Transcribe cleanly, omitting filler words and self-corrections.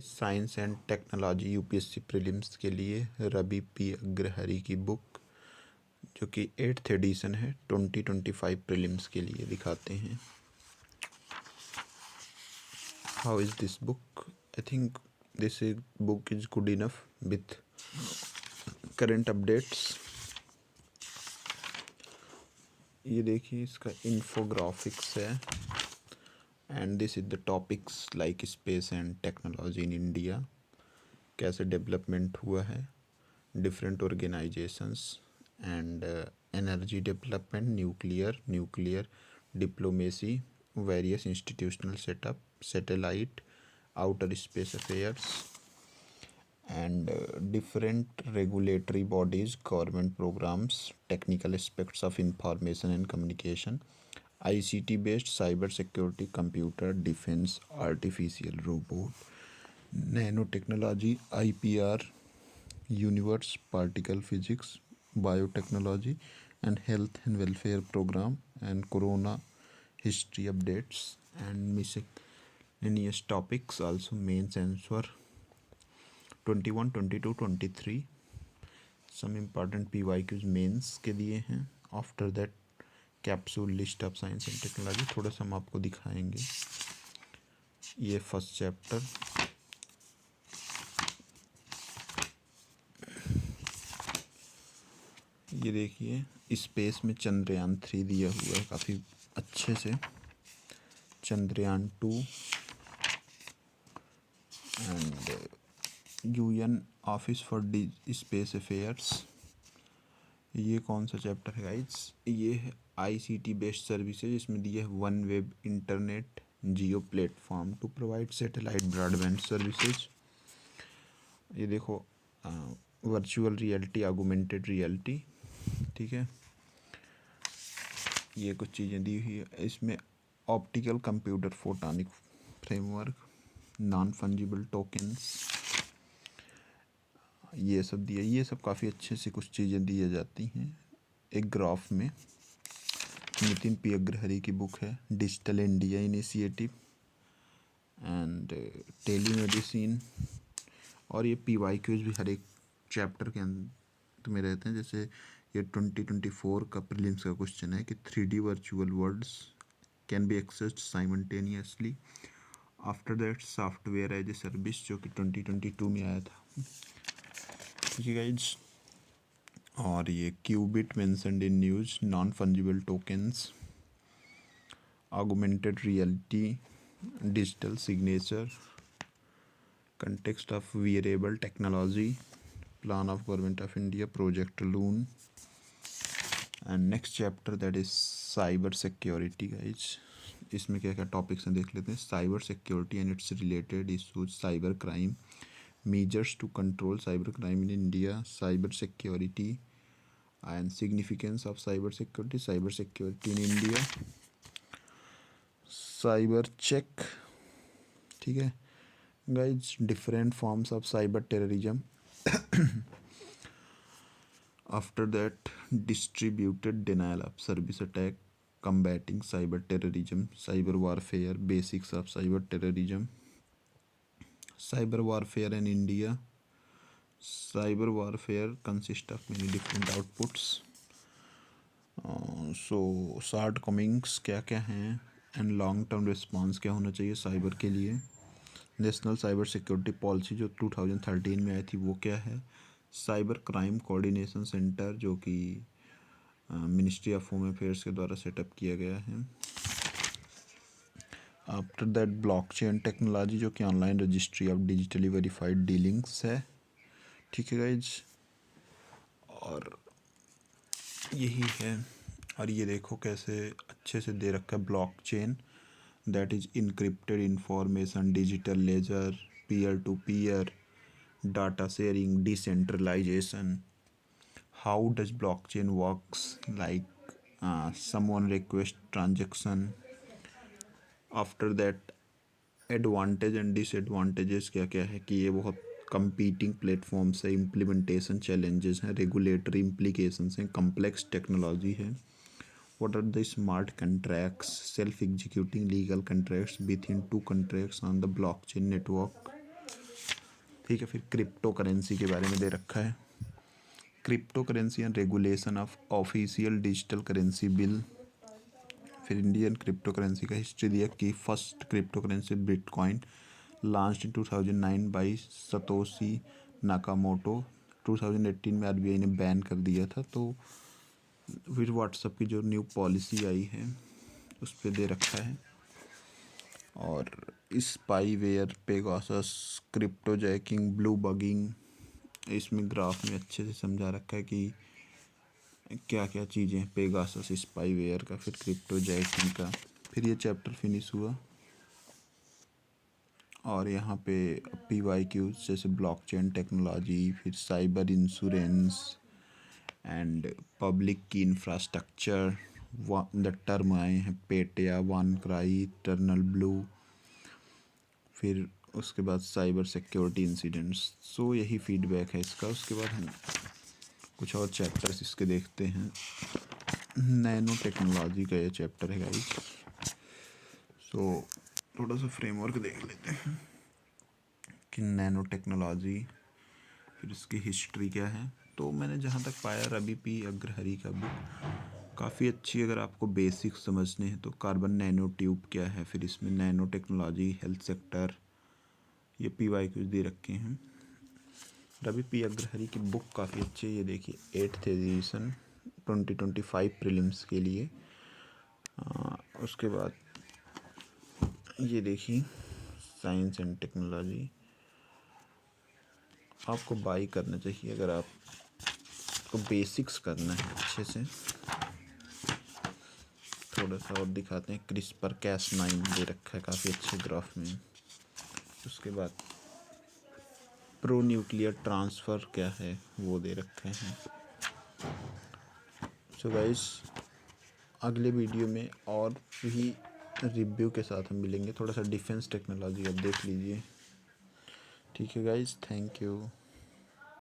Science and technology UPSC prelims के लिए Ravi P Agrahari की बुक जो कि 8th एडिशन है 2025 प्रीलिम्स के लिए दिखाते हैं। How is this book? I think this book is good enough with current updates. ये देखिए, इसका इन्फोग्राफिक्स है and this is the topics like space and technology in India, कैसे डेवलपमेंट हुआ है, different organisations and energy development, nuclear diplomacy, various institutional setup, satellite, outer space affairs and different regulatory bodies, government programs, technical aspects of information and communication, ICT based cyber security, computer defense, artificial robot, nanotechnology, IPR, universe, particle physics, biotechnology and health and welfare program, and corona history updates and miscellaneous topics. Also mains answer 21, 22, 23 some important PYQs mains के दिए हैं। After that capsule list of science and technology, थोड़ा सा हम आपको दिखाएंगे। ये first chapter, ये देखिए स्पेस में चंद्रयान 3 दिया हुआ है काफ़ी अच्छे से, Chandrayaan 2 and UN office for space affairs. ये कौन सा चैप्टर है गाइज? ये है आईसीटी बेस्ड सर्विसेज। इसमें दिए है one web internet Jio platform to provide satellite broadband services. ये देखो वर्चुअल रियलिटी, ऑगमेंटेड रियलिटी, ठीक है। ये कुछ चीज़ें दी हुई है इसमें। Optical computer photonic framework, non fungible tokens, ये सब दिया। ये सब काफ़ी अच्छे से कुछ चीज़ें दी जाती हैं एक ग्राफ में। नितिन पी अग्रहरि की बुक है digital India initiative and telemedicine. और ये PYQs भी हर एक चैप्टर के अंत में रहते हैं। जैसे ये 2024 का प्रीलिम्स का क्वेश्चन है कि 3D virtual worlds can be accessed simultaneously. After that software as a service, जो कि 2022 में आया था, ठीक है गाइज। और ये qubit mentioned in news, non fungible tokens, augmented reality, digital signature, context of wearable technology, plan of government of India, project loon, and next chapter that is cyber security guys। इसमें क्या क्या topics हैं देख लेते हैं। Cyber security and its related issues, cyber crime, measures to control cyber crime in India, cyber security and significance of cyber security in India, cyber check, ठीक है guys, different forms of cyber terrorism। After that, distributed denial of service attack, combating cyber terrorism, cyber warfare, basics of cyber terrorism, cyber warfare in India. Cyber warfare consists of many different outputs, so shortcomings क्या क्या हैं and long term response क्या होना चाहिए cyber के लिए। National cyber security policy जो 2013 में आई थी वो क्या है। साइबर क्राइम कोऑर्डिनेशन सेंटर जो कि मिनिस्ट्री ऑफ होम अफेयर्स के द्वारा सेटअप किया गया है। आफ्टर दैट ब्लॉकचेन टेक्नोलॉजी जो कि online registry of digitally verified dealings है, ठीक है गाइज। और यही है। और ये देखो कैसे अच्छे से दे रखा है blockchain, that is encrypted information, digital ledger, peer-to-peer, data sharing, decentralization. How does blockchain works? Like someone request transaction. After that advantage and disadvantages क्या क्या है कि ये बहुत competing platforms है, implementation challenges हैं, regulatory implications हैं, complex technology है। What are the smart contracts? Self-executing legal contracts between two contracts on the blockchain network. ठीक है। फिर क्रिप्टो करेंसी के बारे में दे रखा है, crypto currency and regulation of official digital currency bill. फिर इंडियन क्रिप्टो करेंसी का हिस्ट्री दिया कि first crypto currency bitcoin launched in 2009 by Satoshi Nakamoto. 2018 में आरबीआई ने बैन कर दिया था। तो फिर व्हाट्सएप की जो न्यू पॉलिसी आई है उस पर दे रखा है। और spyware, Pegasus, crypto jacking, blue bugging, इसमें ग्राफ में अच्छे से समझा रखा है कि क्या क्या चीज़ें हैं पेगासस स्पाईवेयर का, फिर क्रिप्टो जैकिंग का। फिर ये चैप्टर फिनिश हुआ और यहाँ पे PYQs जैसे ब्लॉकचेन टेक्नोलॉजी, फिर साइबर इंश्योरेंस एंड पब्लिक की इंफ्रास्ट्रक्चर, द टर्म आए हैं पेटिया, वानक्राई, टर्नल ब्लू, फिर उसके बाद साइबर सिक्योरिटी इंसिडेंट्स। सो यही फीडबैक है इसका। उसके बाद हम कुछ और चैप्टर्स इसके देखते हैं। नैनो टेक्नोलॉजी का ये चैप्टर है गाइस। सो थोड़ा सा फ्रेमवर्क देख लेते हैं कि नैनो टेक्नोलॉजी, फिर इसकी हिस्ट्री क्या है। तो मैंने जहाँ तक पाया रवि पी अग्रहरि का बुक काफ़ी अच्छी। अगर आपको बेसिक समझने हैं तो कार्बन नैनो ट्यूब क्या है, फिर इसमें नैनो टेक्नोलॉजी, हेल्थ सेक्टर, ये PYQ दे रखे हैं। रवि पी अग्रहरि की बुक काफ़ी अच्छी है। ये देखिए 8th एडिशन 2025 प्रीलिम्स के लिए। उसके बाद ये देखिए साइंस एंड टेक्नोलॉजी, आपको बाई करना चाहिए अगर आपको बेसिक्स करना है अच्छे से। थोड़ा सा और दिखाते हैं, क्रिस्पर Cas9 दे रखा है काफ़ी अच्छे ग्राफ में। उसके बाद प्रो न्यूक्लियर ट्रांसफ़र क्या है वो दे रखे हैं। सो गाइस अगले वीडियो में और भी रिव्यू के साथ हम मिलेंगे। थोड़ा सा डिफेंस टेक्नोलॉजी अब देख लीजिए। ठीक है गाइस, थैंक यू।